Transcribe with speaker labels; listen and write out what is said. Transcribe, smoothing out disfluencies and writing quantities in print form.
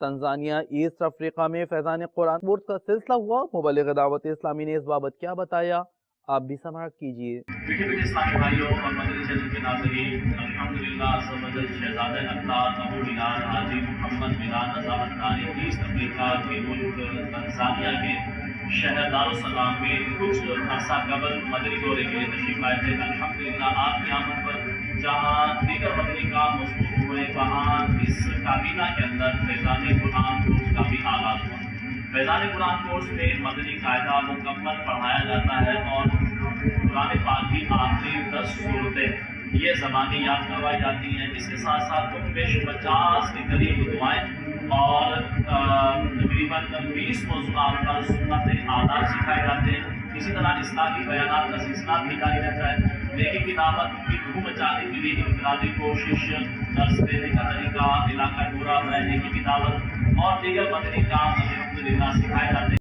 Speaker 1: Tanzania east Africa میں فیضان قرآن course کا سلسلہ ہوا۔ مبلغ دعوت اسلامی نے اس بابت کیا بتایا، آپ بھی سماعت کیجیے۔
Speaker 2: میٹھے میٹھے اسلامی بھائیوں اور مدنی چینل کے ناظرین، الحمدللہ سمجھل شہزادہ اللہ ابو بلال حاجی محمد بلال رضا حقانی ایسٹ افریقہ کے ملک تنزانیہ کے شہر دارالسلام میں کچھ عرصہ قبل مدنی دورے کے لیے تشریف لائے تھے۔ الحمدللہ آپ کی آمد پر جہاں دیگر مدنی کام مصروف ہوئے، وہاں اس کابینہ کے اندر فیضان قرآن کورس کا بھی آغاز ہوا۔ فیضان قرآن کورس میں مدنی قاعدہ مکمل پڑھایا جاتا ہے اور قرآن پاک کی آخری 10 صورتیں یہ زبانی یاد کروائی جاتی ہیں۔ اس کے ساتھ ساتھ کم بیش 50 کے قریب دعائیں اور تقریباً 20 موضوعات پر سنت آداب سکھائے جاتے ہیں۔ اسی طرح اصلاحی بیانات کا سلسلہ بھی جاری رہتا ہے۔ نیکی کی دعوت کی دھوم مچانے کے لیے انفرادی کوشش، درس دینے کا طریقہ، علاقہ پورا رہنے کی دعوت اور دیگر مدنی کام الحمدللہ سکھائے جاتے ہیں۔